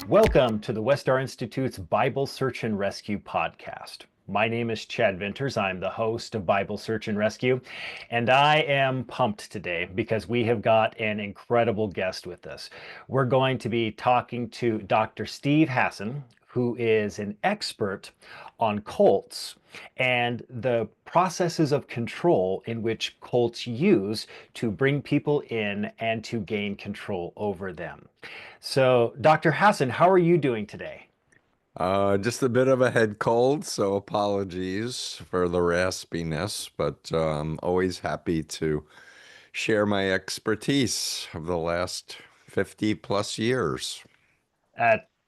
Welcome to the Westar Institute's Bible Search and Rescue podcast. My name is Chad Vinters. I'm the host of Bible Search and Rescue, and I am pumped today because we have got an incredible guest with us. We're going to be talking to Dr. Steve Hassan, who is an expert on cults and the processes of control in which cults use to bring people in and to gain control over them. So, Dr. Hassan, how are you doing today? Just a bit of a head cold, so apologies for the raspiness, but I'm always happy to share my expertise of the last 50 plus years.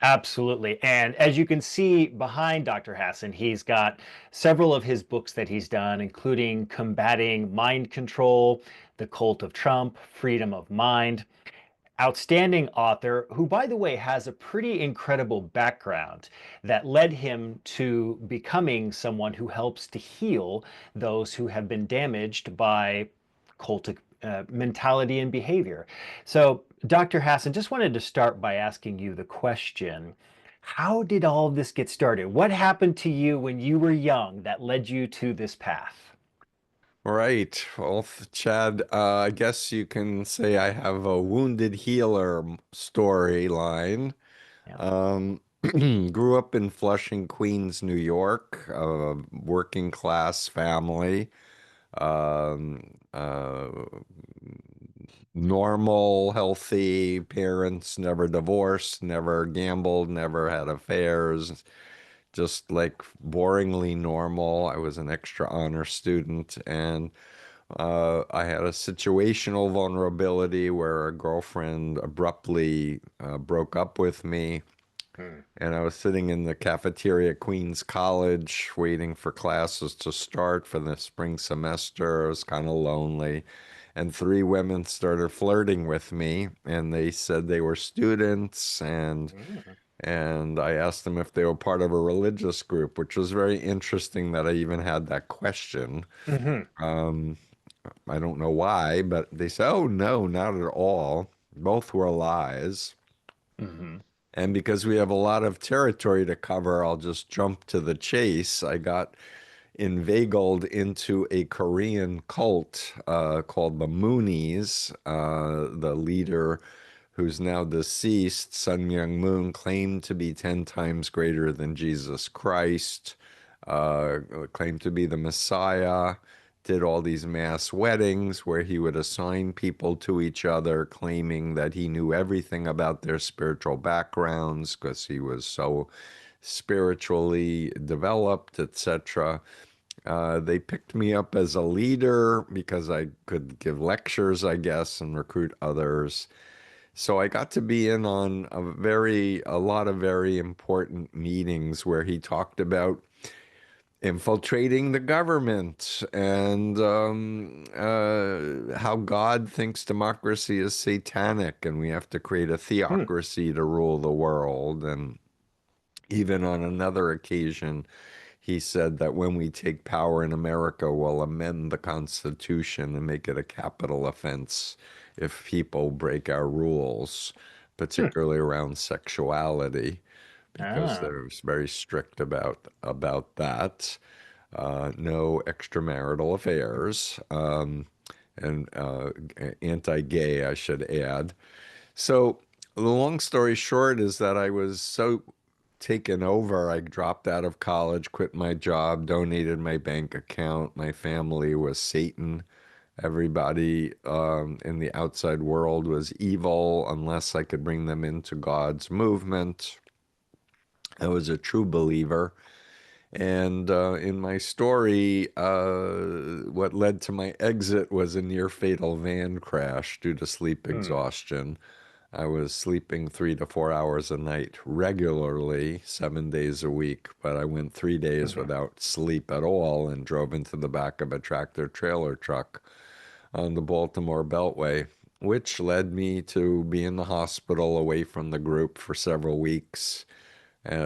Absolutely. And as you can see behind Dr. Hassan, he's got several of his books that he's done, including Combating Mind Control, The Cult of Trump, Freedom of Mind. Outstanding author who, by the way, has a pretty incredible background that led him to becoming someone who helps to heal those who have been damaged by cultic mentality and behavior. So, Dr. Hassan, just wanted to start by asking you the question. How did all of this get started? What happened to you when you were young that led you to this path? Right. Well, Chad, I guess you can say I have a wounded healer storyline. Yeah. Um, grew up in Flushing, Queens, New York, working class family. Uh, normal, healthy parents, never divorced, never gambled, never had affairs, just like boringly normal. I was an extra honor student, and I had a situational vulnerability where a girlfriend abruptly broke up with me. Hmm. And I was sitting in the cafeteria at Queens College waiting for classes to start for the spring semester. I was kind of lonely. And three women started flirting with me, and they said they were students, Mm. and I asked them if they were part of a religious group, which was very interesting that I even had that question. Hmm. Um, I don't know why, but they said, "Oh no, not at all. Both were lies." Hmm. And because we have a lot of territory to cover, I'll just jump to the chase. I got inveigled into a Korean cult called the Moonies. The leader, who's now deceased, Sun Myung Moon, claimed to be 10 times greater than Jesus Christ, uh, claimed to be the Messiah, did all these mass weddings where he would assign people to each other, claiming that he knew everything about their spiritual backgrounds because he was so spiritually developed, etc. They picked me up as a leader because I could give lectures, I guess, and recruit others. So I got to be in on a lot of very important meetings where he talked about infiltrating the government and how God thinks democracy is satanic and we have to create a Hmm. theocracy to rule the world. And even on another occasion, he said that when we take power in America, we'll amend the Constitution and make it a capital offense if people break our rules, Hmm. particularly around sexuality, because Ah. they're very strict about that. No extramarital affairs, and anti-gay, I should add. So the long story short is that I was so taken over. I dropped out of college, quit my job, donated my bank account. My family was Satan. Everybody in the outside world was evil unless I could bring them into God's movement. I was a true believer. And in my story, what led to my exit was a near fatal van crash due to sleep Hmm. exhaustion. I was sleeping 3 to 4 hours a night regularly, 7 days a week, but I went 3 days Hmm. without sleep at all and drove into the back of a tractor trailer truck on the Baltimore Beltway, which led me to be in the hospital away from the group for several weeks.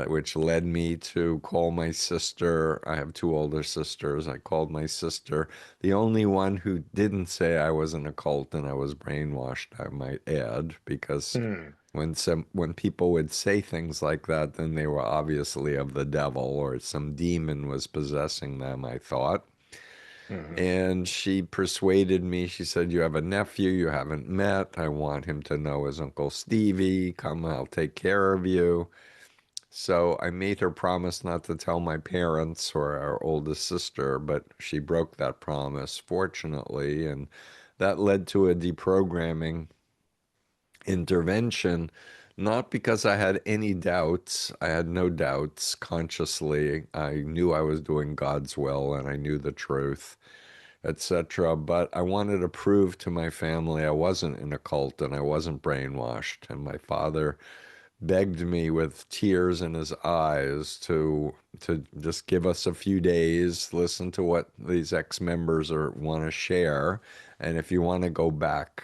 which led me to call my sister. I have two older sisters. I called my sister, the only one who didn't say I was in a cult and I was brainwashed, I might add, because Mm, when people would say things like that, then they were obviously of the devil or some demon was possessing them, I thought. hmm And she persuaded me. She said, "You have a nephew you haven't met. I want him to know his Uncle Stevie. Come, I'll take care of you." So I made her promise not to tell my parents or our oldest sister, but she broke that promise, fortunately. And that led to a deprogramming intervention, not because I had any doubts. I had no doubts consciously. I knew I was doing God's will and I knew the truth, etc. But I wanted to prove to my family I wasn't in a cult and I wasn't brainwashed. And my father begged me with tears in his eyes to just give us a few days, listen to what these ex-members are want to share, and if you want to go back,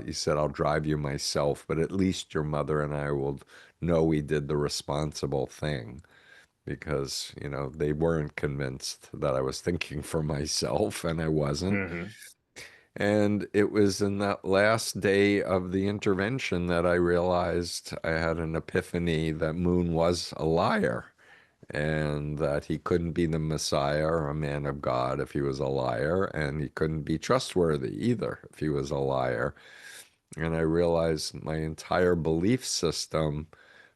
he said, I'll drive you myself, but at least your mother and I will know we did the responsible thing. Because, they weren't convinced that I was thinking for myself, and I wasn't. hmm And it was in that last day of the intervention that I realized I had an epiphany that Moon was a liar and that he couldn't be the Messiah or a man of God if he was a liar, and he couldn't be trustworthy either if he was a liar. And I realized my entire belief system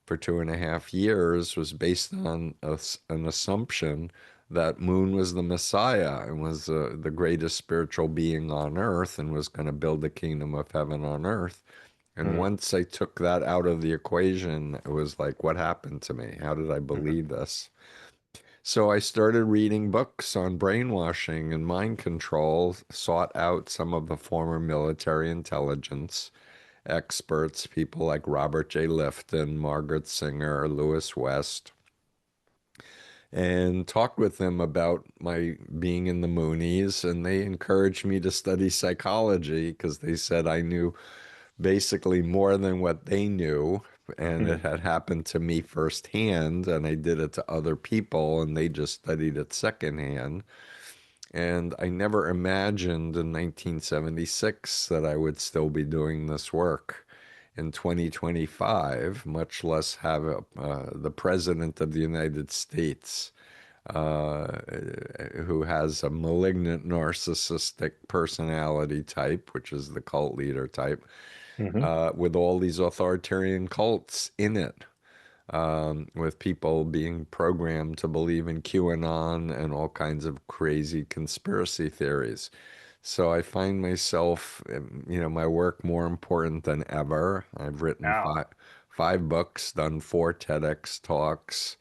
for 2.5 years was based on an assumption that Moon was the Messiah and was the greatest spiritual being on earth and was going to build the kingdom of heaven on earth. And mm once I took that out of the equation, it was like, what happened to me? How did I hmm believe this? So I started reading books on brainwashing and mind control, sought out some of the former military intelligence experts, people like Robert J. Lifton, Margaret Singer, Lewis West, and talked with them about my being in the Moonies. And they encouraged me to study psychology because they said I knew basically more than what they knew. And it mm had happened to me firsthand, and I did it to other people, and they just studied it secondhand. And I never imagined in 1976 that I would still be doing this work in 2025, much less have the President of the United States, uh, who has a malignant narcissistic personality type, which is the cult leader type, hmm with all these authoritarian cults in it, with people being programmed to believe in QAnon and all kinds of crazy conspiracy theories. So I find myself, my work more important than ever. I've written Wow. five books, done four TEDx talks,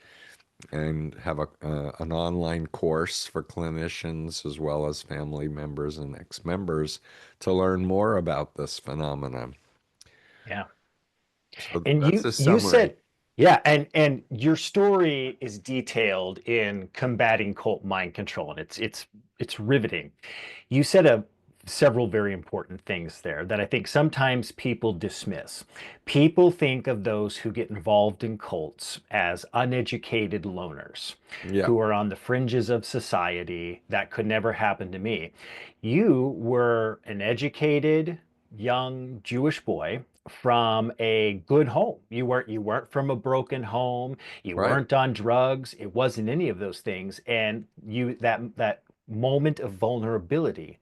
and have an online course for clinicians as well as family members and ex-members to learn more about this phenomenon. Yeah. So And that's a you summary. said, yeah, and your story is detailed in combating cult mind control, and it's riveting. You said several very important things there that I think sometimes people dismiss. People think of those who get involved in cults as uneducated loners Yeah, who are on the fringes of society. That could never happen to me. You were an educated young Jewish boy from a good home. You weren't from a broken home. You right. weren't on drugs. It wasn't any of those things. And that moment of vulnerability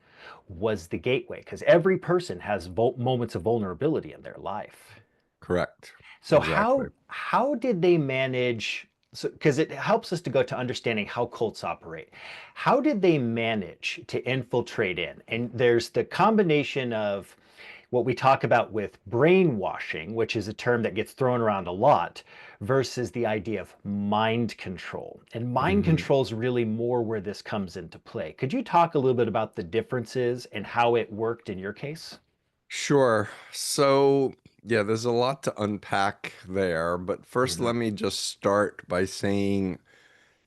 was the gateway because every person has moments of vulnerability in their life. Correct. So Exactly. how did they manage? So because it helps us to go to understanding how cults operate. How did they manage to infiltrate in? And there's the combination of what we talk about with brainwashing, which is a term that gets thrown around a lot, versus the idea of mind control. And mind hmm control is really more where this comes into play. Could you talk a little bit about the differences and how it worked in your case? Sure. So, yeah, there's a lot to unpack there, but first hmm let me just start by saying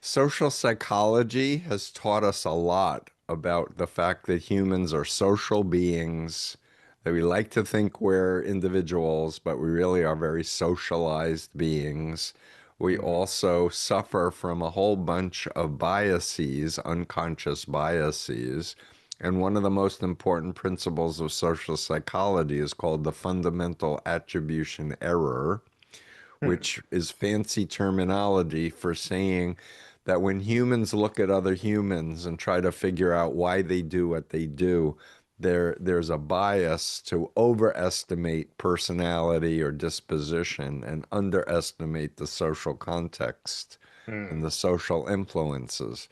social psychology has taught us a lot about the fact that humans are social beings that we like to think we're individuals, but we really are very socialized beings. We Mm, also suffer from a whole bunch of biases, unconscious biases. And one of the most important principles of social psychology is called the fundamental attribution error, mm, which is fancy terminology for saying that when humans look at other humans and try to figure out why they do what they do, there's a bias to overestimate personality or disposition and underestimate the social context and mm, the social influences.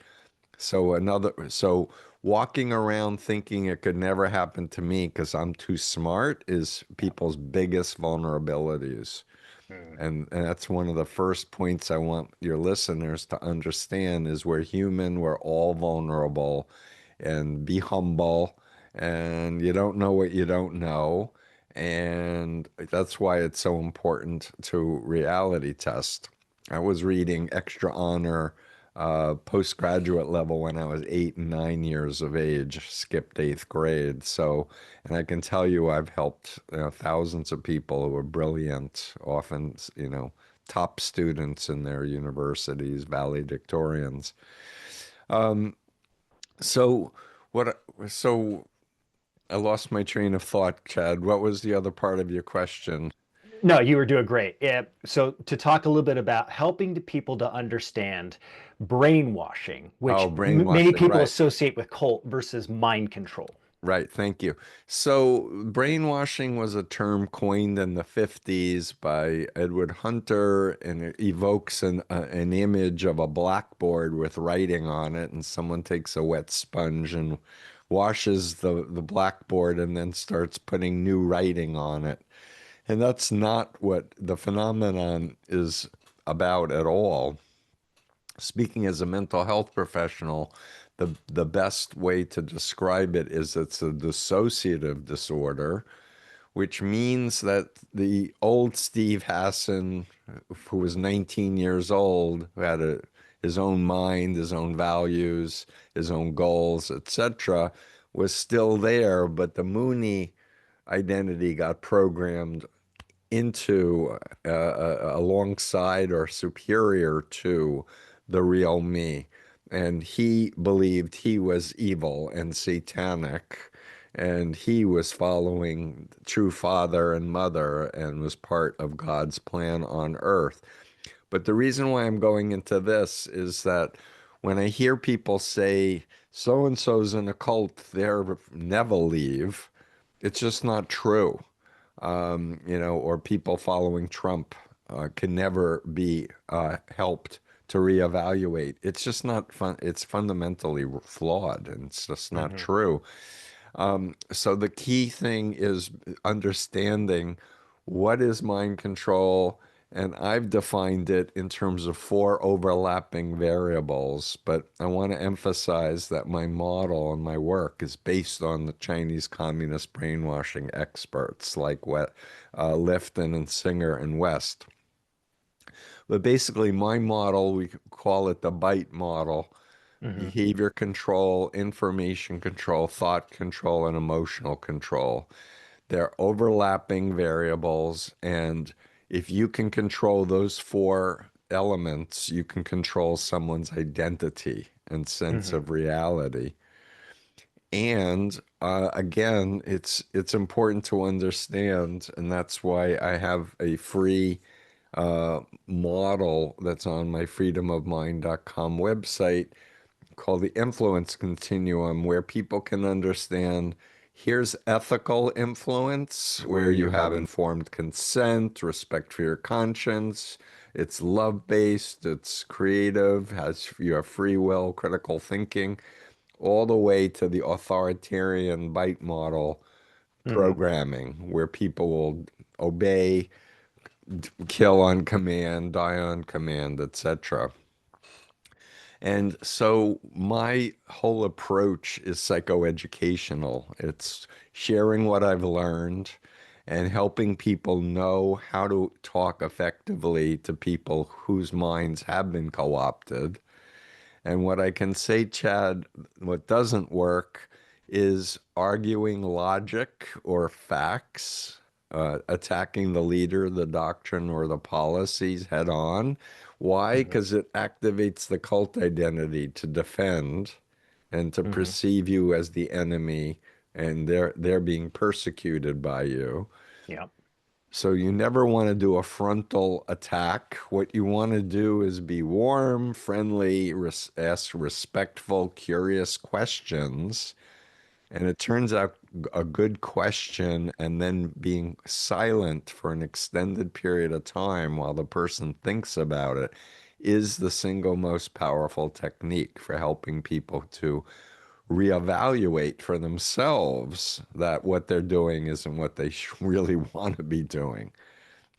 So walking around thinking it could never happen to me because I'm too smart is yeah, people's biggest vulnerabilities. mm, And that's one of the first points I want your listeners to understand is we're human, we're all vulnerable, and be humble. And you don't know what you don't know. And that's why it's so important to reality test. I was reading Extra Honor postgraduate level when I was 8 and 9 years of age, skipped eighth grade. So, and I can tell you, I've helped thousands of people who are brilliant, often, top students in their universities, valedictorians. So, what, so I lost my train of thought, Chad. What was the other part of your question? No, you were doing great. Yeah. So to talk a little bit about helping the people to understand brainwashing, which Oh, many brainwashing, people right. associate with cult versus mind control. Right, thank you. So, brainwashing was a term coined in the 50s by Edward Hunter, and it evokes an image of a blackboard with writing on it, and someone takes a wet sponge and washes the blackboard and then starts putting new writing on it. And that's not what the phenomenon is about at all. Speaking as a mental health professional, the best way to describe it is it's a dissociative disorder, which means that the old Steve Hassan, who was 19 years old, who had his own mind, his own values, his own goals, etc., was still there, but the Mooney identity got programmed into alongside or superior to the real me. And he believed he was evil and satanic, and he was following true father and mother and was part of God's plan on earth. But the reason why I'm going into this is that when I hear people say, so and so's in a cult, they'll never leave, it's just not true. Or people following Trump can never be helped to reevaluate. It's just not fun. It's fundamentally flawed, and it's just not Hmm. true. So the key thing is understanding what is mind control, and I've defined it in terms of four overlapping variables, but I want to emphasize that my model and my work is based on the Chinese communist brainwashing experts like Lifton and Singer and West. But basically, my model, we call it the BITE model: Hmm. behavior control, information control, thought control, and emotional control. They're overlapping variables, and if you can control those four elements, you can control someone's identity and sense Hmm. of reality. And again, it's important to understand, and that's why I have a free model that's on my freedomofmind.com website called the influence continuum, where people can understand here's ethical influence, where you have informed consent, respect for your conscience, it's love-based, it's creative, has you have free will, critical thinking, all the way to the authoritarian bite model Hmm. programming, where people will obey, kill on command, die on command, etc. And so my whole approach is psychoeducational. It's sharing what I've learned and helping people know how to talk effectively to people whose minds have been co-opted. And what I can say, Chad, what doesn't work is arguing logic or facts, attacking the leader, the doctrine, or the policies head on. Why? Hmm. Because it activates the cult identity to defend and to Hmm. perceive you as the enemy, and they're being persecuted by you. Yeah. So you never want to do a frontal attack. What you want to do is be warm, friendly, ask respectful, curious questions. And it turns out a good question and then being silent for an extended period of time while the person thinks about it is the single most powerful technique for helping people to reevaluate for themselves that what they're doing isn't what they really want to be doing.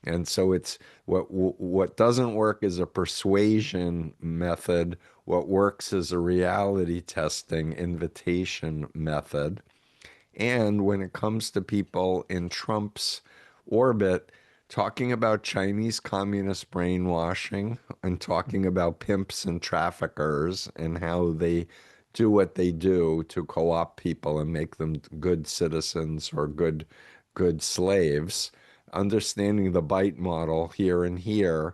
And so it's what doesn't work is a persuasion method. What works is a reality testing invitation method. And when it comes to people in Trump's orbit, talking about Chinese communist brainwashing and talking about pimps and traffickers and how they do what they do to co-opt people and make them good citizens or good slaves, understanding the bite model here and here,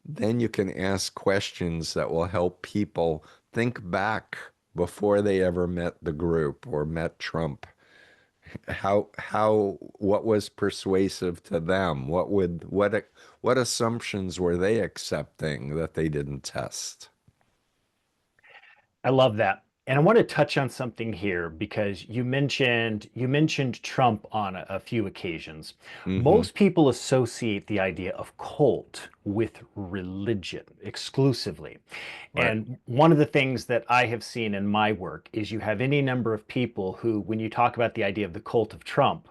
then you can ask questions that will help people think back before they ever met the group or met Trump. What was persuasive to them? What assumptions were they accepting that they didn't test? I love that. And I want to touch on something here because you mentioned Trump on a few occasions. Hmm. Most people associate the idea of cult with religion exclusively. Right. And one of the things that I have seen in my work is you have any number of people who, when you talk about the idea of the cult of Trump,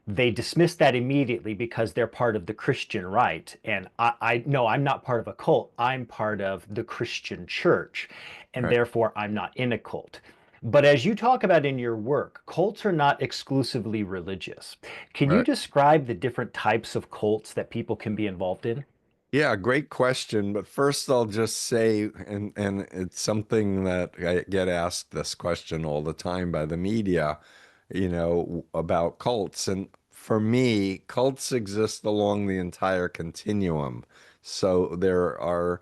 they dismiss that immediately because they're part of the Christian right. And I no, I'm not part of a cult. I'm part of the Christian church, and Right. therefore I'm not in a cult. But as you talk about in your work, cults are not exclusively religious. Can you Right. describe the different types of cults that people can be involved in? Yeah, great question. But first, I'll just say, and it's something that I get asked this question all the time by the media, about cults. And for me, cults exist along the entire continuum. So there are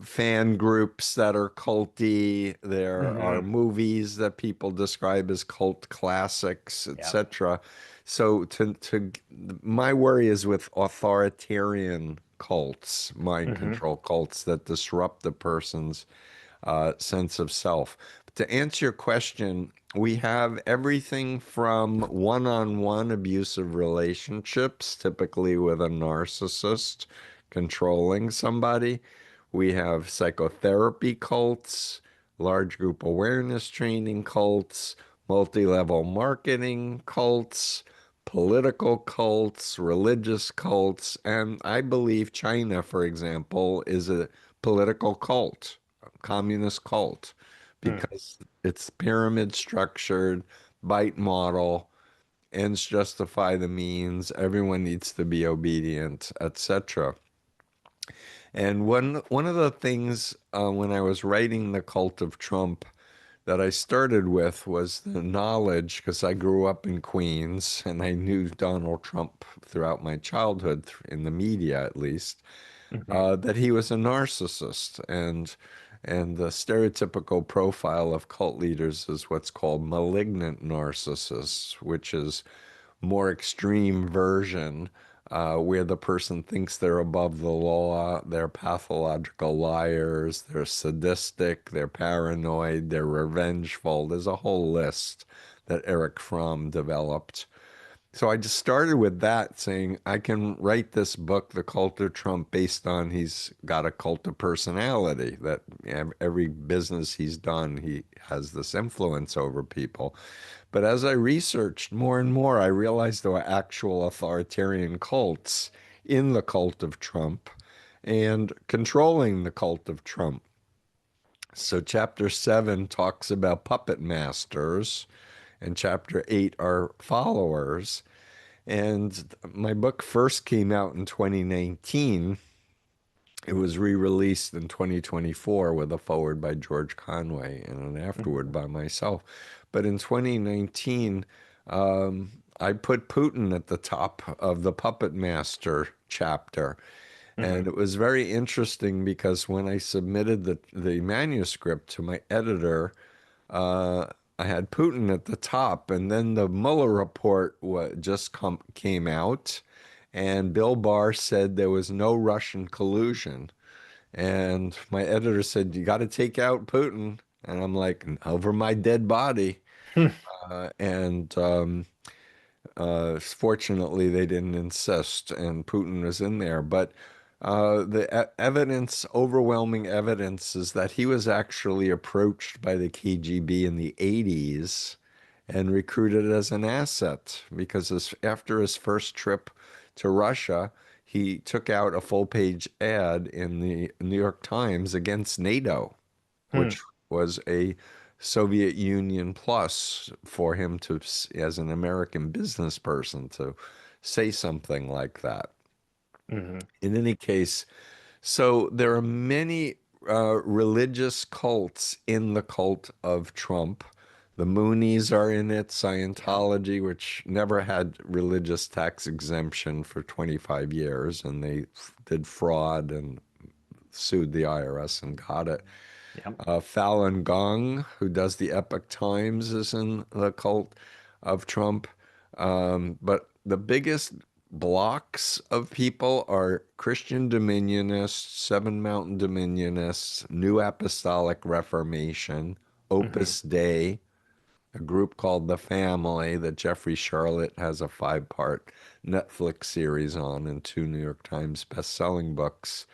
fan groups that are culty. There are Hmm. movies that people describe as cult classics, Yeah. etc. So my worry is with authoritarian cults, mind Hmm. control cults that disrupt the person's sense of self. But to answer your question, we have everything from one-on-one abusive relationships, typically with a narcissist controlling somebody. We have psychotherapy cults, large group awareness training cults, multi-level marketing cults, political cults, religious cults, and I believe China, for example, is a political cult, a communist cult, Mm. because it's pyramid structured, bite model, ends justify the means, everyone needs to be obedient, etc. And one of the things when I was writing The Cult of Trump that I started with was the knowledge, because I grew up in Queens and I knew Donald Trump throughout my childhood, in the media at least, Hmm. that he was a narcissist. And the stereotypical profile of cult leaders is what's called malignant narcissists, which is more extreme version where the person thinks they're above the law, they're pathological liars, they're sadistic, they're paranoid, they're revengeful. There's a whole list that Eric Fromm developed. So I just started with that, saying I can write this book, The Cult of Trump, based on he's got a cult of personality, that every business he's done, he has this influence over people. But as I researched more and more, I realized there were actual authoritarian cults in the cult of Trump and controlling the cult of Trump. So chapter 7 talks about puppet masters, and chapter 8 are followers. And my book first came out in 2019, It was re-released in 2024 with a forward by George Conway and an afterward Mhm. by myself. But in 2019, I put Putin at the top of the Puppet Master chapter. And Mhm. it was very interesting because when I submitted the manuscript to my editor, uh, I had Putin at the top, and then the Mueller report came out, and Bill Barr said there was no Russian collusion. And my editor said, "You got to take out Putin." And I'm like, "Over my dead body." And Fortunately, they didn't insist, and Putin was in there. But the overwhelming evidence, is that he was actually approached by the KGB in the 80s and recruited as an asset because after his first trip to Russia, he took out a full-page ad in the New York Times against NATO, Hmm. which was a Soviet Union plus for him to, as an American business person, to say something like that. Mhm. In any case, so there are many religious cults in the cult of Trump. The Moonies are in it, Yeah. Scientology, which never had religious tax exemption for 25 years, and they did fraud and sued the IRS and got it. Yeah. Falun Gong, who does the Epoch Times, is in the cult of Trump. But the biggest blocks of people are Christian Dominionists, Seven Mountain Dominionists, New Apostolic Reformation, Mhm. Opus Dei, a group called The Family that Jeffrey Charlotte has a 5-part Netflix series on, and 2 New York Times best-selling books.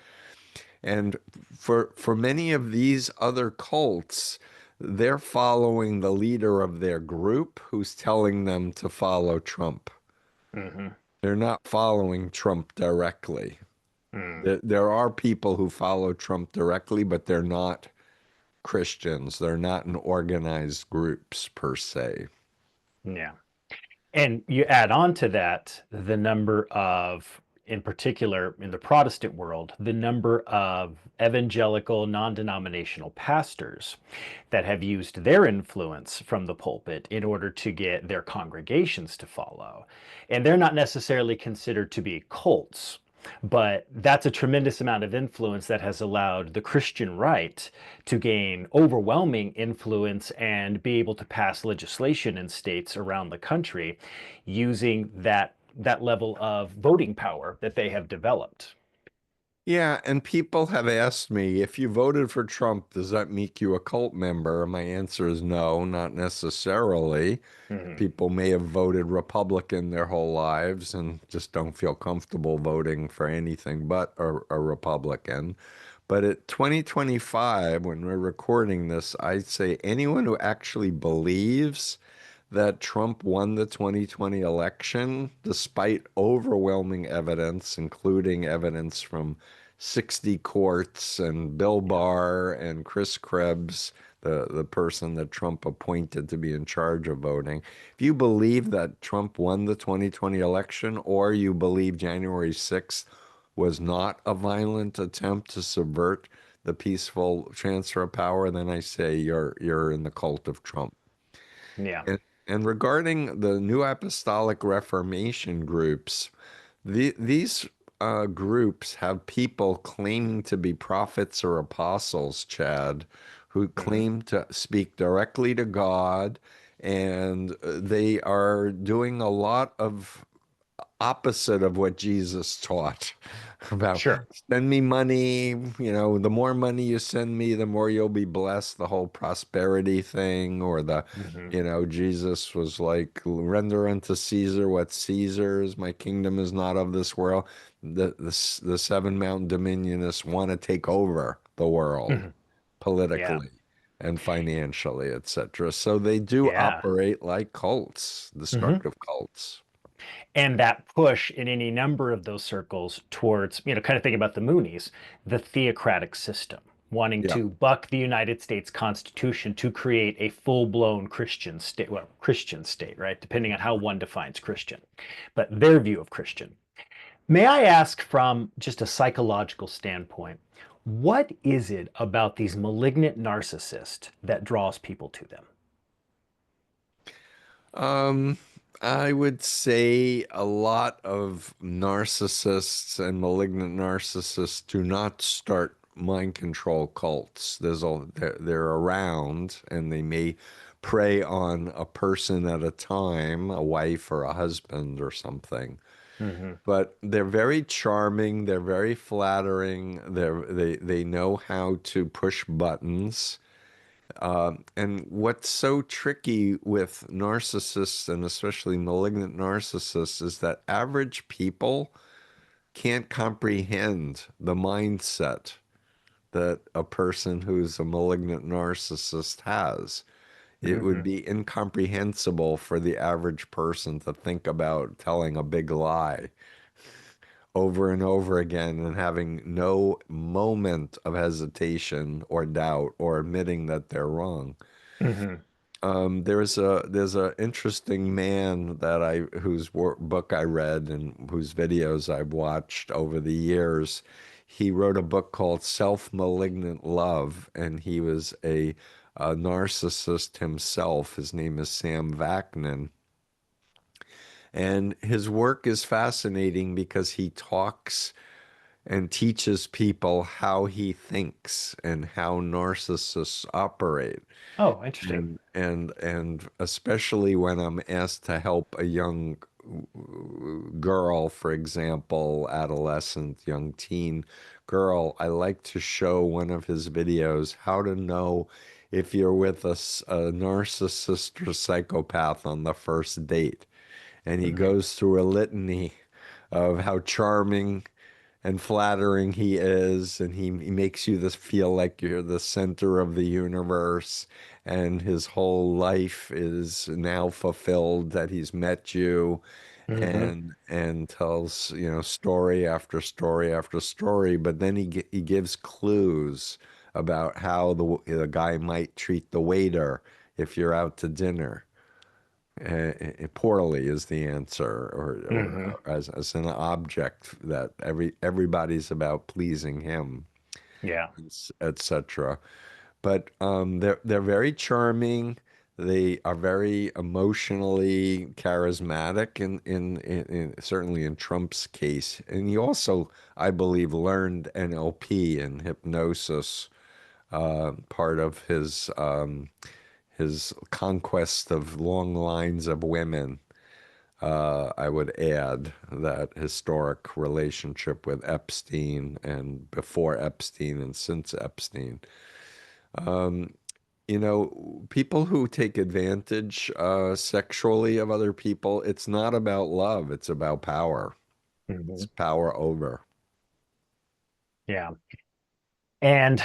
And for many of these other cults, they're following the leader of their group who's telling them to follow Trump. Mhm. They're not following Trump directly. Mm. There are people who follow Trump directly, but they're not Christians. They're not in organized groups per se. Yeah. And you add on to that the number of, in particular in the Protestant world, the number of evangelical non denominational pastors that have used their influence from the pulpit in order to get their congregations to follow. And they're not necessarily considered to be cults, but that's a tremendous amount of influence that has allowed the Christian right to gain overwhelming influence and be able to pass legislation in states around the country using that level of voting power that they have developed. Yeah, and people have asked me, if you voted for Trump, does that make you a cult member? My answer is no, not necessarily. Mhm. People may have voted Republican their whole lives and just don't feel comfortable voting for anything but a Republican. But at 2025, when we're recording this, I'd say anyone who actually believes that Trump won the 2020 election, despite overwhelming evidence, including evidence from 60 courts and Bill Yeah. Barr and Chris Krebs, the person that Trump appointed to be in charge of voting. If you believe that Trump won the 2020 election, or you believe January 6th was not a violent attempt to subvert the peaceful transfer of power, then I say you're in the cult of Trump. Yeah. And regarding the New Apostolic Reformation groups, these groups have people claiming to be prophets or apostles, Chad, who Mhm. claim to speak directly to God, and they are doing a lot of opposite of what Jesus taught about Sure. send me money, the more money you send me, the more you'll be blessed, the whole prosperity thing, or Mhm. Jesus was like, render unto Caesar what Caesar's, my kingdom is not of this world. The seven mountain dominionists want to take over the world Mhm. Yeah. politically and financially, etc. So they do Yeah. operate like cults, Mhm. destructive cults. And that push in any number of those circles towards, kind of thinking about the Moonies, the theocratic system, wanting Yeah. to buck the United States Constitution to create a full-blown Christian state, Christian state, right? Depending on how one defines Christian, but their view of Christian. May I ask from just a psychological standpoint, what is it about these malignant narcissists that draws people to them? Um, I would say a lot of narcissists and malignant narcissists do not start mind control cults. They're around and they may prey on a person at a time, a wife or a husband or something. Hmm. But they're very charming, they're very flattering, they know how to push buttons. And what's so tricky with narcissists and especially malignant narcissists is that average people can't comprehend the mindset that a person who's a malignant narcissist has. It would Hmm. be incomprehensible for the average person to think about telling a big lie over and over again and having no moment of hesitation or doubt or admitting that they're wrong. Hmm. There's a interesting man that I whose book I read and whose videos I've watched over the years. He wrote a book called Self-Malignant Love, and he was a narcissist himself. His name is Sam Vaknin, and his work is fascinating because he talks and teaches people how he thinks and how narcissists operate. Oh, interesting. And especially when I'm asked to help a young girl, for example, adolescent, young teen girl, I like to show one of his videos how to know if you're with a narcissist or psychopath on the first date. And he Hmm. goes through a litany of how charming and flattering he is, and he makes you this feel like you're the center of the universe, and his whole life is now fulfilled that he's met you, Hmm. and tells, story after story after story, but then he gives clues about how the guy might treat the waiter if you're out to dinner. Poorly is the answer, Hmm. or as an object that everybody's about pleasing him, Yeah. etc. But they're very charming. They are very emotionally charismatic, certainly in Trump's case. And he also, I believe, learned NLP and hypnosis, part of his conquest of long lines of women. I would add that historic relationship with Epstein and before Epstein and since Epstein. People who take advantage sexually of other people, it's not about love, it's about power. It's Hmm. power over. Yeah. And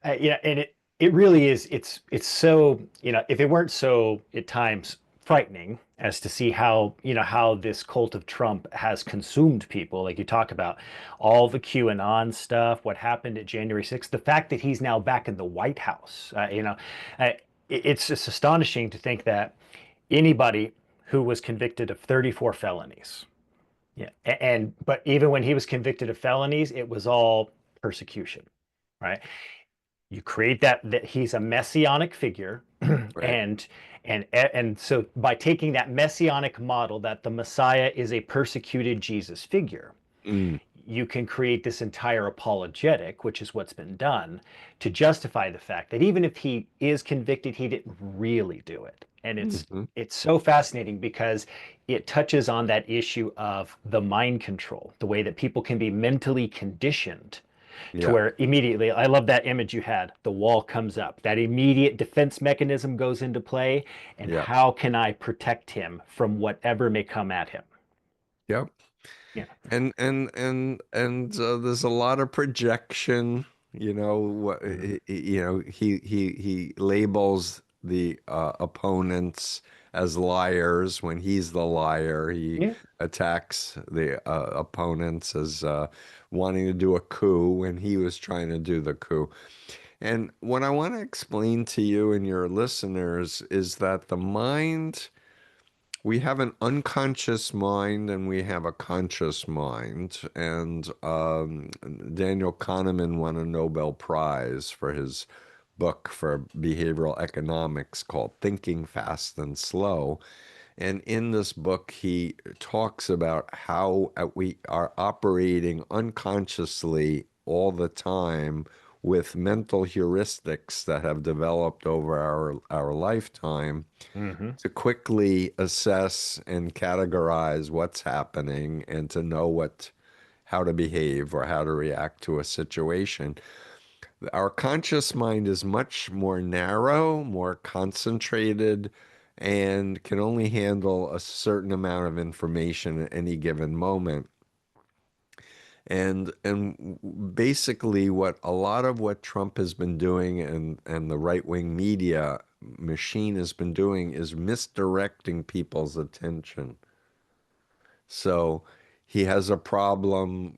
yeah, and it really is. It's so, if it weren't so at times frightening as to see how, how this cult of Trump has consumed people, like you talk about all the QAnon stuff, what happened at January 6th, the fact that he's now back in the White House, uh, it's just astonishing to think that anybody who was convicted of 34 felonies, yeah, and but even when he was convicted of felonies, it was all persecution, right? You create that he's a messianic figure, Right. and and so by taking that messianic model that the Messiah is a persecuted Jesus figure, Mm, you can create this entire apologetic, which is what's been done, to justify the fact that even if he is convicted, he didn't really do it. And hmm. it's so fascinating because it touches on that issue of the mind control, the way that people can be mentally conditioned to Yeah. where immediately, I love that image you had, the wall comes up, that immediate defense mechanism goes into play, and Yeah. how can I protect him from whatever may come at him? Yep. Yeah. And there's a lot of projection. Mhm. He labels the opponents as liars when he's the liar. He Yeah. attacks the opponents as wanting to do a coup when he was trying to do the coup. And what I want to explain to you and your listeners is that the mind we have an unconscious mind and we have a conscious mind. And Daniel Kahneman won a Nobel Prize for his book for behavioral economics called Thinking Fast and Slow. And in this book, he talks about how we are operating unconsciously all the time with mental heuristics that have developed over our lifetime Hmm. to quickly assess and categorize what's happening and to know how to behave or how to react to a situation. Our conscious mind is much more narrow, more concentrated, and can only handle a certain amount of information at any given moment. And basically what a lot of what Trump has been doing and the right-wing media machine has been doing is misdirecting people's attention. So he has a problem,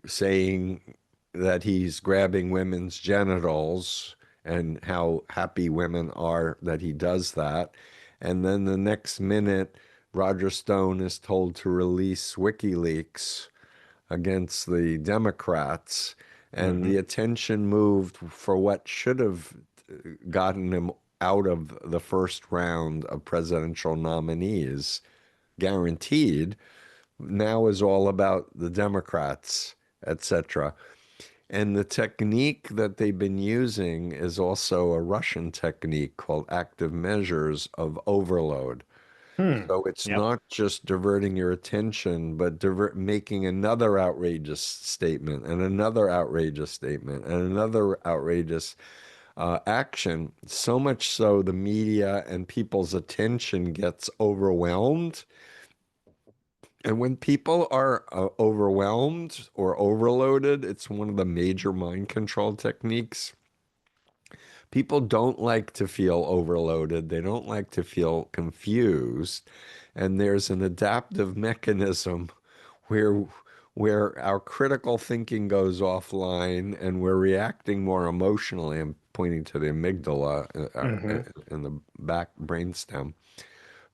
saying that he's grabbing women's genitals and how happy women are that he does that. And then the next minute, Roger Stone is told to release WikiLeaks against the Democrats, and Hmm. the attention moved for what should have gotten him out of the first round of presidential nominees, guaranteed, now is all about the Democrats, etc. And the technique that they've been using is also a Russian technique called active measures of overload. Hmm. So it's Yep. not just diverting your attention, but making another outrageous statement and another outrageous statement and another outrageous action. So much so the media and people's attention gets overwhelmed. And when people are overwhelmed or overloaded, it's one of the major mind control techniques. People don't like to feel overloaded. They don't like to feel confused. And there's an adaptive mechanism where where our critical thinking goes offline and we're reacting more emotionally. I'm pointing to the amygdala Hmm. in the back brainstem,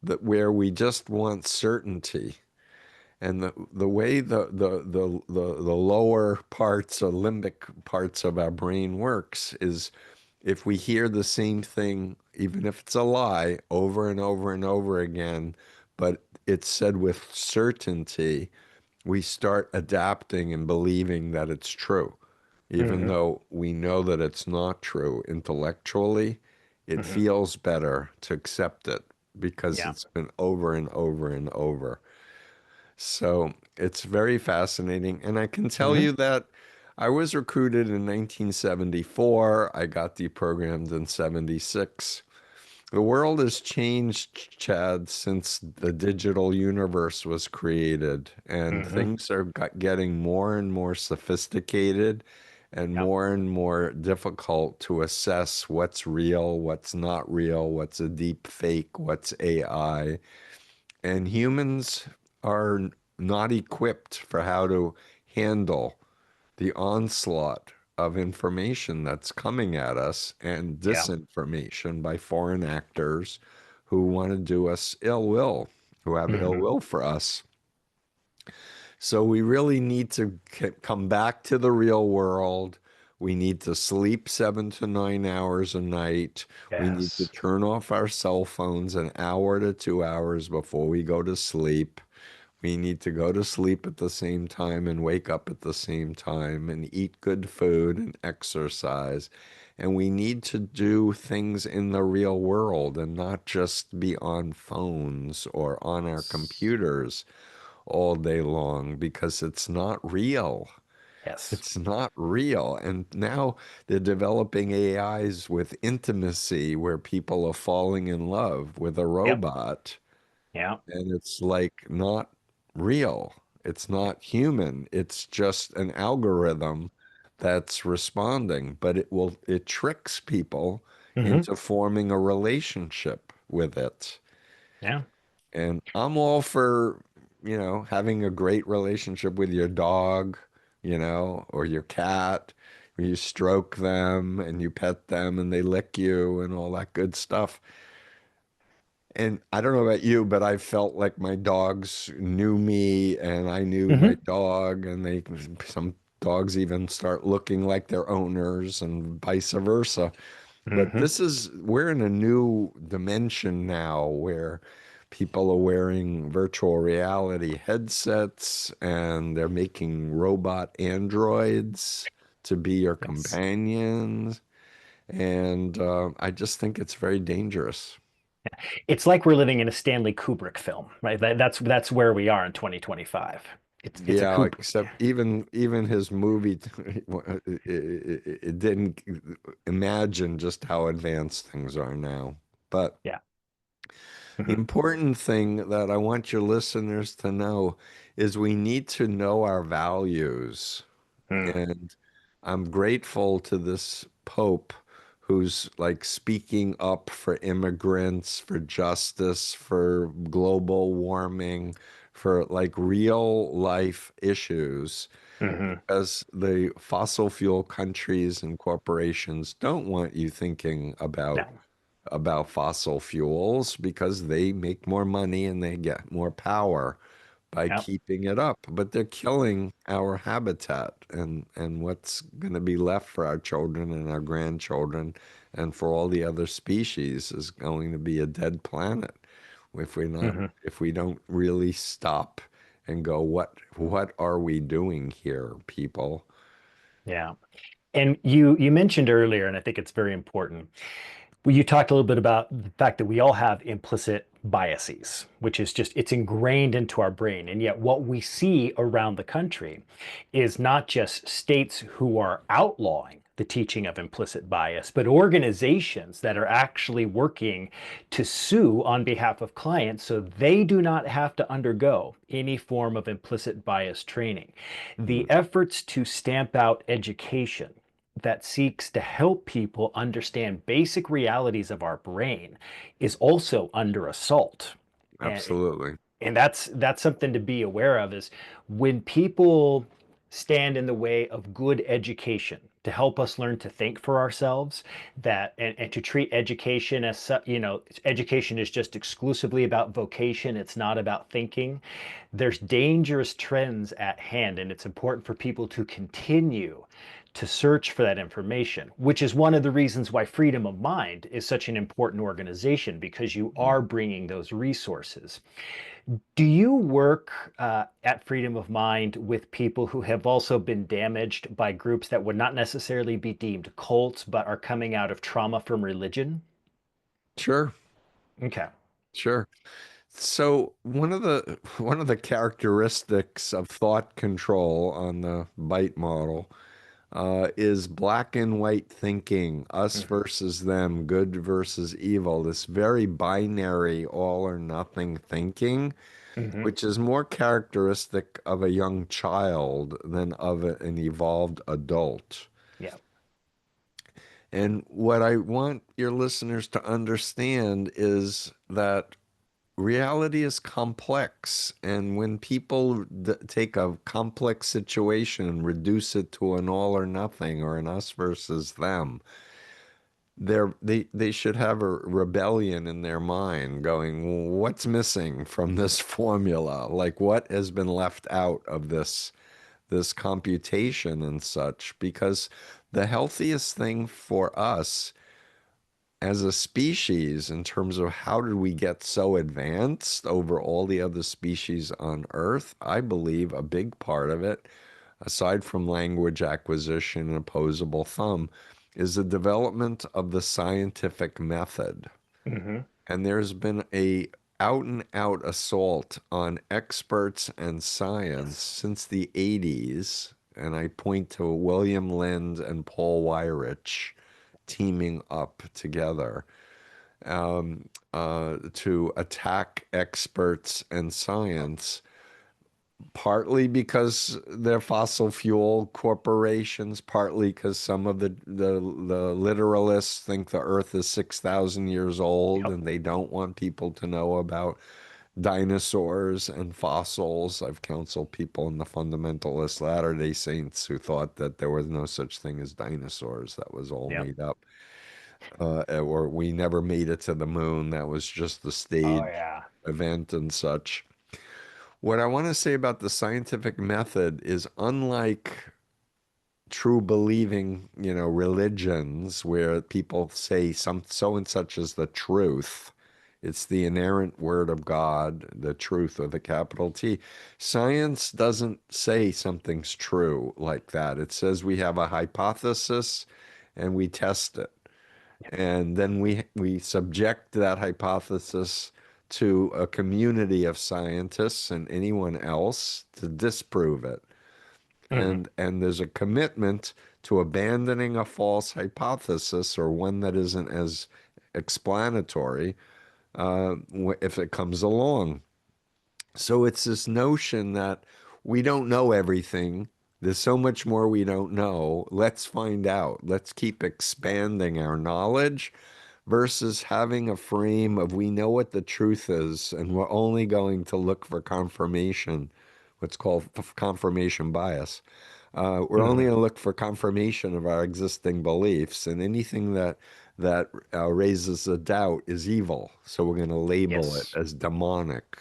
that where we just want certainty. And the way the lower parts or limbic parts of our brain works is if we hear the same thing, even if it's a lie, over and over and over again, but it's said with certainty, we start adapting and believing that it's true. Even Hmm. though we know that it's not true intellectually, it Hmm. feels better to accept it because Yeah. it's been over and over and over. So it's very fascinating. And I can tell Hmm. you that I was recruited in 1974. I got deprogrammed in 76. The world has changed, Chad, since the digital universe was created, and Hmm. things are getting more and more sophisticated Yep. and more difficult to assess what's real, what's not real, what's a deep fake, what's AI. And humans are not equipped for how to handle the onslaught of information that's coming at us and Yeah. disinformation by foreign actors who want to do us ill will, who have ill Hmm. will for us. So we really need to come back to the real world. We need to sleep 7 to 9 hours a night. We need to Yes. turn off our cell phones an hour to 2 hours before we go to sleep. We need to go to sleep at the same time and wake up at the same time and eat good food and exercise. And we need to do things in the real world and not just be on phones or on our computers all day long because it's not real. Yes. It's not real. And now they're developing AIs with intimacy where people are falling in love with a Yep. robot, Yeah. and it's like not real. It's not human. It's just an algorithm that's responding, but it tricks people Hmm. into forming a relationship with it. Yeah. And I'm all for, having a great relationship with your dog, or your cat, where you stroke them and you pet them and they lick you and all that good stuff. And I don't know about you, but I felt like my dogs knew me and I knew my Hmm. dog, and some dogs even start looking like their owners and vice versa. But Hmm. we're in a new dimension now where people are wearing virtual reality headsets and they're making robot androids to be your Yes. companions. And I just think it's very dangerous. It's like we're living in a Stanley Kubrick film, right? That's where we are in 2025. It's a Yeah, Kubrick. except even his movie, it didn't imagine just how advanced things are now. But Yeah. the Hmm. important thing that I want your listeners to know is we need to know our values. Mm. And I'm grateful to this Pope who's like speaking up for immigrants, for justice, for global warming, for like real life issues, Hmm. because the fossil fuel countries and corporations don't want you thinking No. about fossil fuels because they make more money and they get more power by Yeah. keeping it up. But they're killing our habitat and what's going to be left for our children and our grandchildren and for all the other species is going to be a dead planet Hmm. if we don't really stop and go, what are we doing here, people? Yeah. And you mentioned earlier, and I think it's very important. Well, you talked a little bit about the fact that we all have implicit biases, which is just it's ingrained into our brain. And yet, what we see around the country is not just states who are outlawing the teaching of implicit bias, but organizations that are actually working to sue on behalf of clients so they do not have to undergo any form of implicit bias training. Mm, The efforts to stamp out education that seeks to help people understand basic realities of our brain is also under assault. And absolutely. that's something to be aware of is when people stand in the way of good education to help us learn to think for ourselves and to treat education as education is just exclusively about vocation, it's not about thinking. There's dangerous trends at hand, and it's important for people to continue to search for that information, which is one of the reasons why Freedom of Mind is such an important organization, because you Mm. are bringing those resources. Do you work at Freedom of Mind with people who have also been damaged by groups that would not necessarily be deemed cults, but are coming out of trauma from religion? Sure, Okay. sure. So one of the characteristics of thought control on the bite model is black and white thinking, us Hmm. versus them, good versus evil, this very binary all or nothing thinking, Hmm. which is more characteristic of a young child than of an evolved adult. Yeah. And what I want your listeners to understand is that reality is complex, and when people take a complex situation and reduce it to an all or nothing or an us versus them, they should have a rebellion in their mind going, what's missing from this formula? Like what has been left out of this computation and such? Because the healthiest thing for us as a species in terms of how did we get so advanced over all the other species on Earth, I believe a big part of it, aside from language acquisition and opposable thumb, is the development of the scientific method. Hmm. And there's been a out and out assault on experts and science Yes. since the 80s. And I point to William Lind and Paul Weyrich teaming up together to attack experts and science, partly because they're fossil fuel corporations, partly because some of the literalists think the Earth is 6,000 years old Yep. and they don't want people to know about dinosaurs and fossils. I've counseled people in the fundamentalist Latter-day Saints who thought that there was no such thing as dinosaurs, that was all Yep. made up. or we never made it to the moon. That was just the Oh stage yeah. event and such. What I want to say about the scientific method is unlike true believing, religions where people say some so and such is the truth. It's the inerrant word of God, the truth with a capital T. Science doesn't say something's true like that. It says we have a hypothesis and we test it. And then we subject that hypothesis to a community of scientists and anyone else to disprove it. Hmm. And there's a commitment to abandoning a false hypothesis or one that isn't as explanatory if it comes along. So it's this notion that we don't know everything. There's so much more we don't know. Let's find out. Let's keep expanding our knowledge versus having a frame of we know what the truth is and we're only going to look for confirmation, what's called confirmation bias. We're only Hmm. going to look for confirmation of our existing beliefs, and anything that raises a doubt is evil. So we're going to label it Yes. as demonic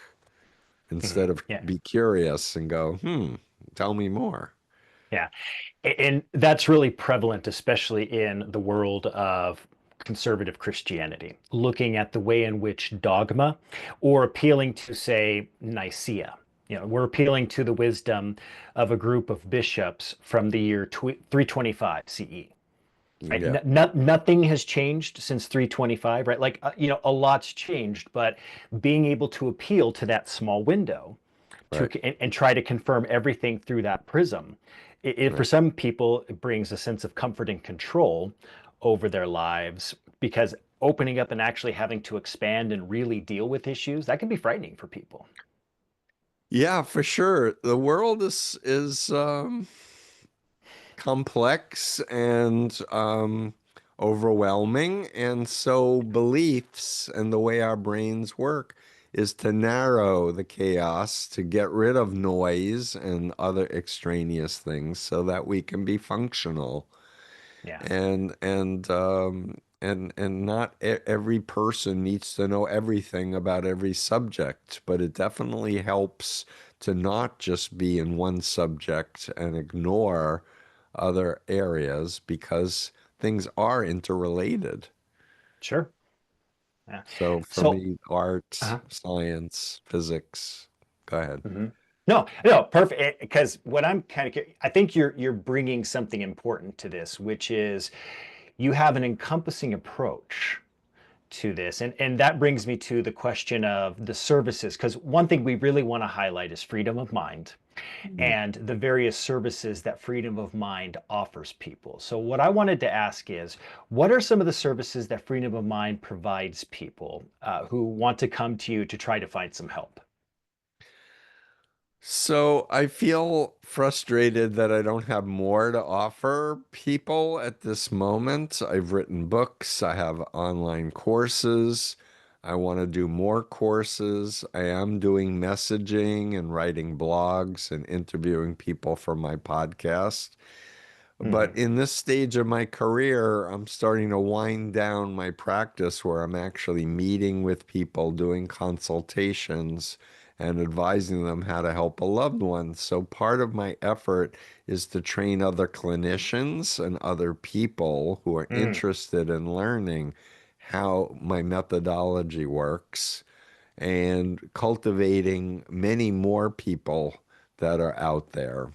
Hmm. instead of Yeah. be curious and go, tell me more. Yeah. And that's really prevalent, especially in the world of conservative Christianity, looking at the way in which dogma or appealing to, say, Nicaea. We're appealing to the wisdom of a group of bishops from the year 325 CE. Right? Yeah, Nothing has changed since 325, right? Like, a lot's changed, but being able to appeal to that small window right, and try to confirm everything through that prism. For right. some people, it brings a sense of comfort and control over their lives because opening up and actually having to expand and really deal with issues, that can be frightening for people. Yeah, for sure. The world is complex and overwhelming. And so beliefs and the way our brains work is to narrow the chaos, to get rid of noise and other extraneous things so that we can be functional. Yeah, And not every person needs to know everything about every subject, but it definitely helps to not just be in one subject and ignore other areas because things are interrelated. sure. Yeah. So for So, me, art, uh science, physics, go ahead. mhm. No, no, perfect. Because what I'm kind of, I think you're bringing something important to this, which is you have an encompassing approach to this. And that brings me to the question of the services, because one thing we really want to highlight is freedom of mind Mm. and the various services that freedom of mind offers people. So, what I wanted to ask is what are some of the services that freedom of mind provides people who want to come to you to try to find some help? So I feel frustrated that I don't have more to offer people at this moment. I've written books, I have online courses. I want to do more courses. I am doing messaging and writing blogs and interviewing people for my podcast. But Hmm. in this stage of my career, I'm starting to wind down my practice where I'm actually meeting with people, doing consultations, and advising them how to help a loved one. So part of my effort is to train other clinicians and other people who are Mm, interested in learning how my methodology works and cultivating many more people that are out there.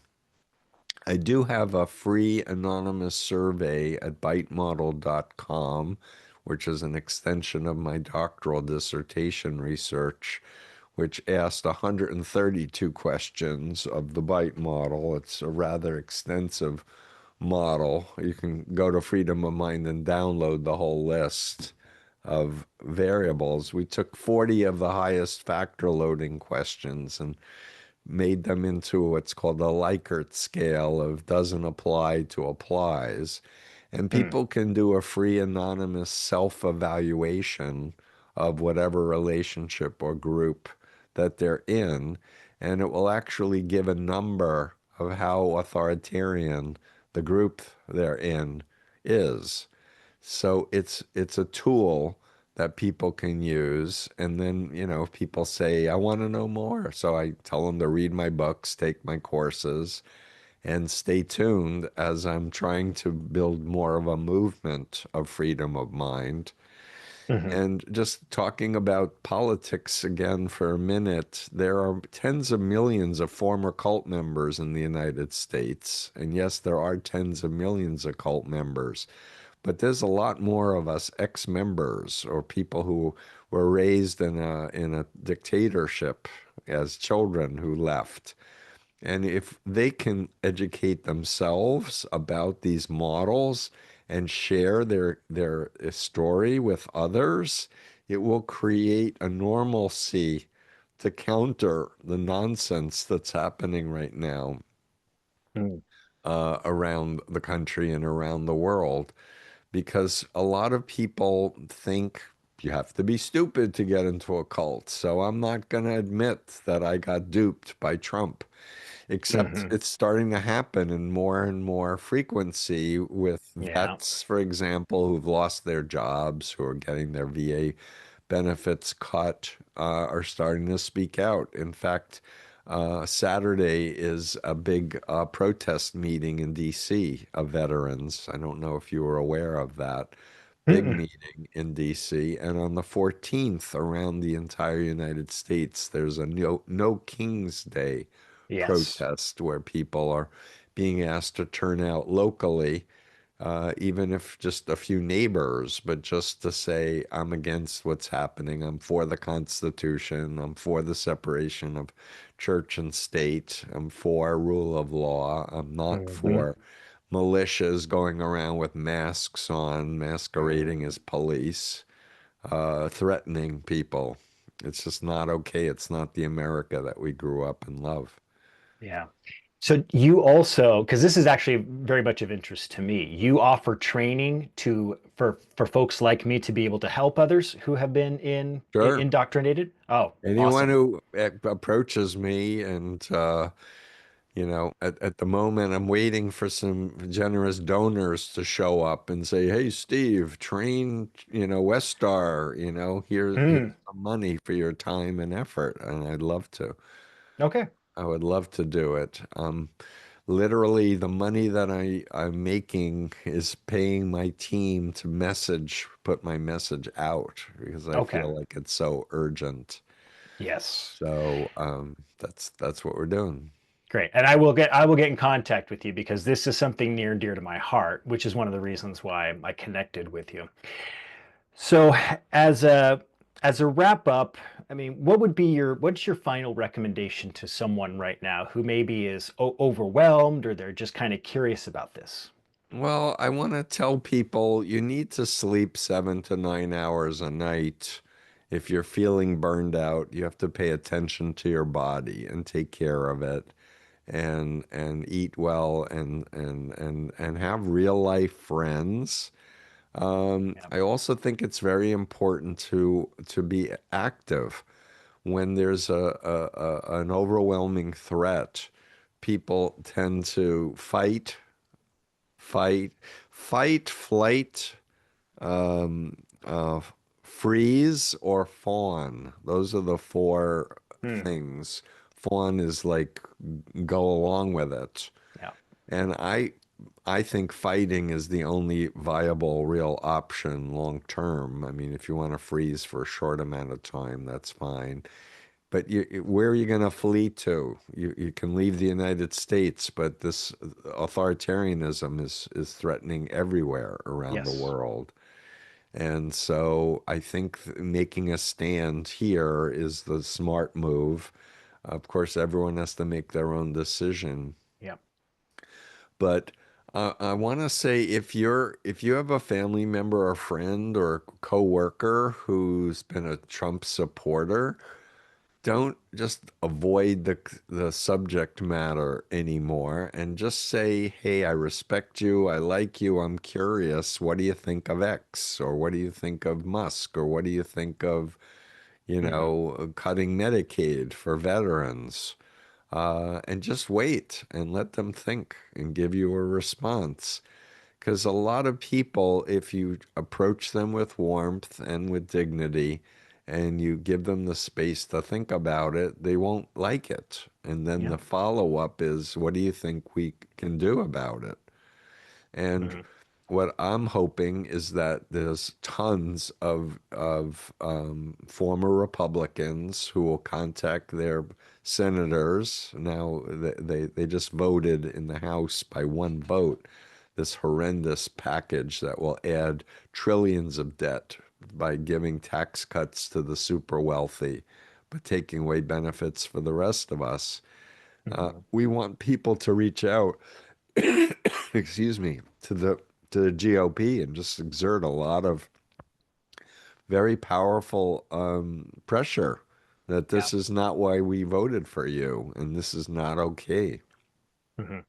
I do have a free anonymous survey at bitemodel.com, which is an extension of my doctoral dissertation research, which asked 132 questions of the bite model. It's a rather extensive model. You can go to Freedom of Mind and download the whole list of variables. We took 40 of the highest factor loading questions and made them into what's called a Likert scale of doesn't apply to applies. And mm, people can do a free anonymous self-evaluation of whatever relationship or group that they're in. And it will actually give a number of how authoritarian the group they're in is. So it's a tool that people can use. And then, people say, I want to know more. So I tell them to read my books, take my courses, and stay tuned as I'm trying to build more of a movement of freedom of mind. Hmm. And just talking about politics again for a minute, there are tens of millions of former cult members in the United States. And yes, there are tens of millions of cult members, but there's a lot more of us ex-members or people who were raised in a dictatorship as children who left. And if they can educate themselves about these models and share their story with others, it will create a normalcy to counter the nonsense that's happening right now Mm. around the country and around the world. Because a lot of people think you have to be stupid to get into a cult. So I'm not going to admit that I got duped by Trump, except Hmm. it's starting to happen in more and more frequency with Yeah. vets, for example, who've lost their jobs, who are getting their VA benefits cut, are starting to speak out. In fact, Saturday is a big protest meeting in DC of veterans. I don't know if you were aware of that. Big Mm-mm. meeting in DC. And on the 14th, around the entire United States, there's a No King's Day Yes. protest where people are being asked to turn out locally, even if just a few neighbors, but just to say, I'm against what's happening. I'm for the Constitution. I'm for the separation of church and state. I'm for rule of law. I'm not Hmm. for militias going around with masks on, masquerading as police, threatening people. It's just not okay. It's not the America that we grew up and love. Yeah. So you also, because this is actually very much of interest to me, you offer training for folks like me to be able to help others who have been Sure. indoctrinated. Oh, Anyone awesome. who approaches me and at the moment I'm waiting for some generous donors to show up and say, "Hey, Steve, train, Westar, here's Mm, some money for your time and effort." And I'd love to. okay. I would love to do it. Literally, the money that I'm making is paying my team to put my message out because I Okay. feel like it's so urgent. Yes. So that's what we're doing. Great. And I will get in contact with you because this is something near and dear to my heart, which is one of the reasons why I connected with you. So as a wrap up, I mean, what's your final recommendation to someone right now who maybe is overwhelmed or they're just kind of curious about this? Well, I want to tell people you need to sleep 7 to 9 hours a night. If you're feeling burned out, you have to pay attention to your body and take care of it and eat well and have real life friends. Yeah. I also think it's very important to be active when there's an overwhelming threat. People tend to fight, flight, um, uh, freeze, or fawn. Those are the four Hmm. things. Fawn is like go along with it. Yeah. And I think fighting is the only viable real option long term. I mean, if you want to freeze for a short amount of time, that's fine. But where are you going to flee to? You can leave the United States, but this authoritarianism is threatening everywhere around the Yes. world. And so I think making a stand here is the smart move. Of course, everyone has to make their own decision. Yeah. But I want to say if you have a family member or friend or coworker who's been a Trump supporter, don't just avoid the subject matter anymore and just say, "Hey, I respect you. I like you. I'm curious. What do you think of X? Or what do you think of Musk? Or what do you think of, Hmm. cutting Medicaid for veterans?" And just wait and let them think and give you a response. Because a lot of people, if you approach them with warmth and with dignity, and you give them the space to think about it, they won't like it. And then Yeah. the follow-up is, what do you think we can do about it? And Hmm. what I'm hoping is that there's tons of former Republicans who will contact their senators. Now they just voted in the House by one vote this horrendous package that will add trillions of debt by giving tax cuts to the super wealthy, but taking away benefits for the rest of us. Hmm. We want people to reach out, excuse me, to the GOP and just exert a lot of very powerful pressure that Yeah. this is not why we voted for you and this is not okay. Hmm.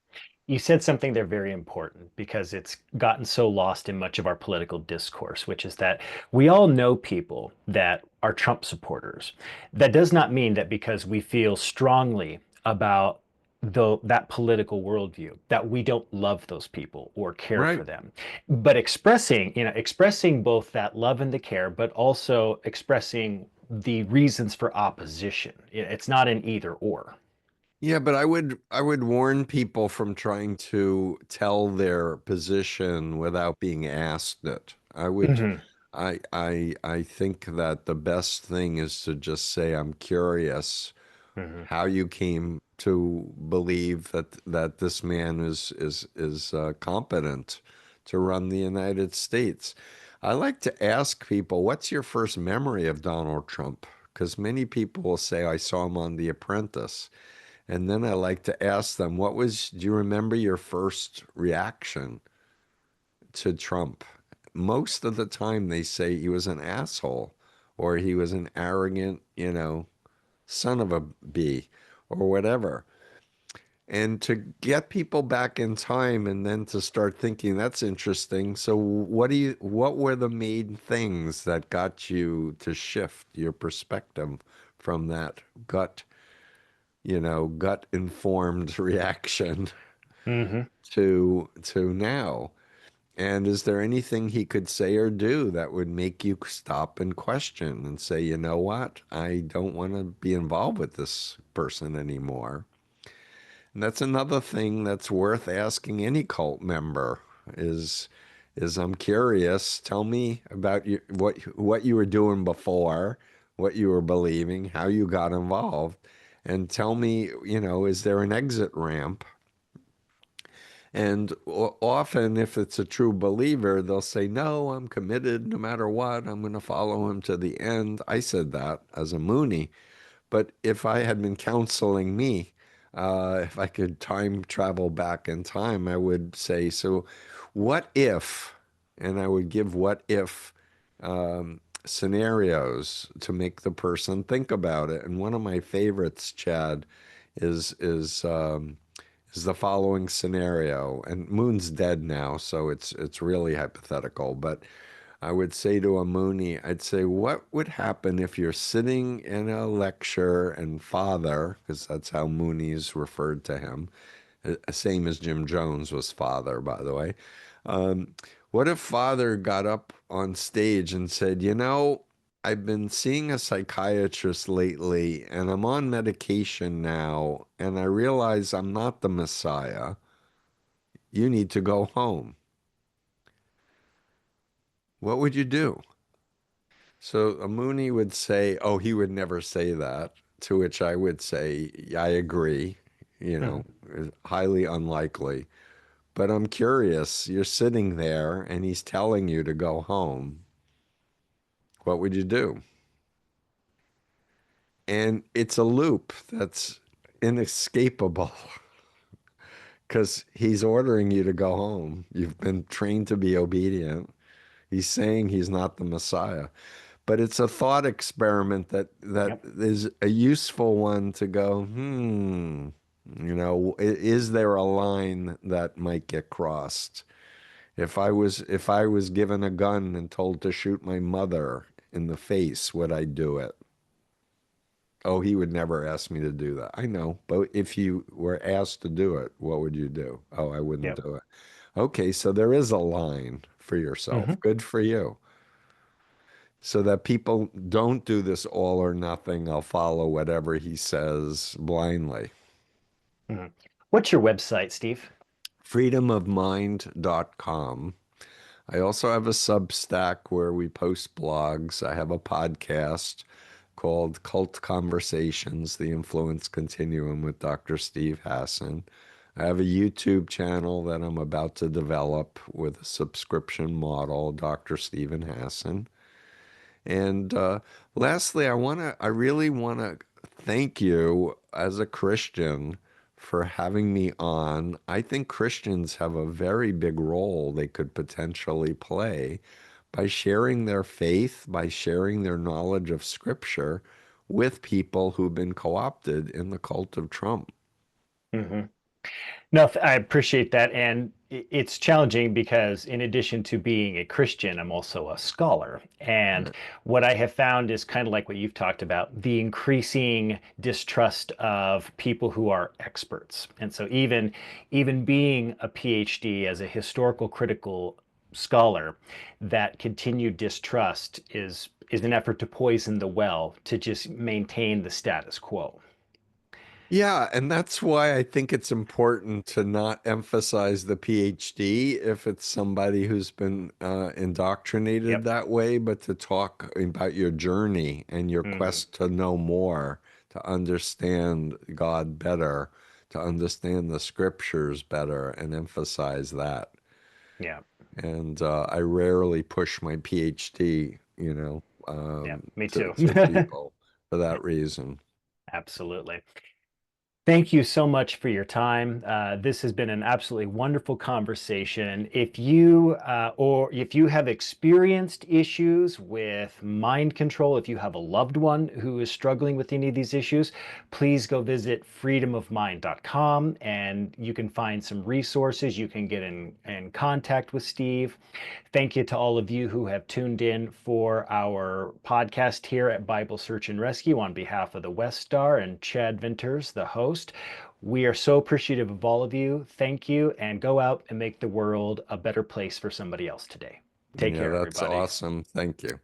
You said something there very important because it's gotten so lost in much of our political discourse, which is that we all know people that are Trump supporters. That does not mean that because we feel strongly about that political worldview that we don't love those people or care Right. for them. But expressing both that love and the care, but also expressing the reasons for opposition. It's not an either or. Yeah, but I would warn people from trying to tell their position without being asked it. Hmm. I think that the best thing is to just say, I'm curious Hmm. how you came to believe that this man is competent to run the United States. I like to ask people, what's your first memory of Donald Trump? Because many people will say, I saw him on The Apprentice. And then I like to ask them, do you remember your first reaction to Trump? Most of the time they say he was an asshole or he was an arrogant, son of a bee or whatever. And to get people back in time and then to start thinking that's interesting. So what were the main things that got you to shift your perspective from that gut informed reaction Hmm. to now? And is there anything he could say or do that would make you stop and question and say, you know what? I don't want to be involved with this person anymore. And that's another thing that's worth asking any cult member is I'm curious, tell me about what you were doing before, what you were believing, how you got involved, and tell me, is there an exit ramp? And often, if it's a true believer, they'll say, no, I'm committed no matter what. I'm going to follow him to the end. I said that as a Mooney. But if I had been counseling me, if I could time travel back in time, I would say, so what if, and I would give what if scenarios to make the person think about it. And one of my favorites, Chad, is is um, is the following scenario. And Moon's dead now, so it's really hypothetical. But I would say to a Mooney, I'd say, what would happen if you're sitting in a lecture and father, because that's how Mooney's referred to him, same as Jim Jones was father, by the way. Um, what if father got up on stage and said, I've been seeing a psychiatrist lately and I'm on medication now, and I realize I'm not the Messiah. You need to go home. What would you do? So a Mooney would say, "Oh, he would never say that." To which I would say, "I agree. Hmm. Highly unlikely. But I'm curious. You're sitting there and he's telling you to go home. What would you do?" And it's a loop that's inescapable because he's ordering you to go home. You've been trained to be obedient. He's saying he's not the Messiah. But it's a thought experiment that Yep. is a useful one to go, is there a line that might get crossed? If I was given a gun and told to shoot my mother in the face, would I do it? Oh, he would never ask me to do that. I know, but if you were asked to do it, what would you do? Oh, I wouldn't Yep. do it. Okay, so there is a line for yourself. Hmm. Good for you. So that people don't do this all or nothing. I'll follow whatever he says blindly. Hmm. What's your website, Steve? Freedomofmind.com. I also have a Substack where we post blogs. I have a podcast called Cult Conversations, The Influence Continuum with Dr. Steve Hassan. I have a YouTube channel that I'm about to develop with a subscription model, Dr. Stephen Hassan. And lastly, I really want to thank you as a Christian for having me on. I think Christians have a very big role they could potentially play by sharing their faith, by sharing their knowledge of Scripture with people who've been co-opted in the cult of Trump. Hmm. No, I appreciate that. And it's challenging because, in addition to being a Christian, I'm also a scholar. And what I have found is kind of like what you've talked about, the increasing distrust of people who are experts. And so, even being a PhD as a historical critical scholar, that continued distrust is an effort to poison the well to just maintain the status quo. Yeah, and that's why I think it's important to not emphasize the PhD if it's somebody who's been indoctrinated Yep. that way, but to talk about your journey and your Hmm. quest to know more, to understand God better, to understand the scriptures better, and emphasize that. Yeah. And I rarely push my PhD, Yeah. Me to too. people for that reason. Absolutely. Thank you so much for your time. This has been an absolutely wonderful conversation. If you have experienced issues with mind control, if you have a loved one who is struggling with any of these issues, please go visit freedomofmind.com and you can find some resources. You can get in contact with Steve. Thank you to all of you who have tuned in for our podcast here at Bible Search and Rescue on behalf of the West Star and Chad Vinters, the host. We are so appreciative of all of you. Thank you, and go out and make the world a better place for somebody else today. Take Yeah, care, that's everybody. awesome. Thank you.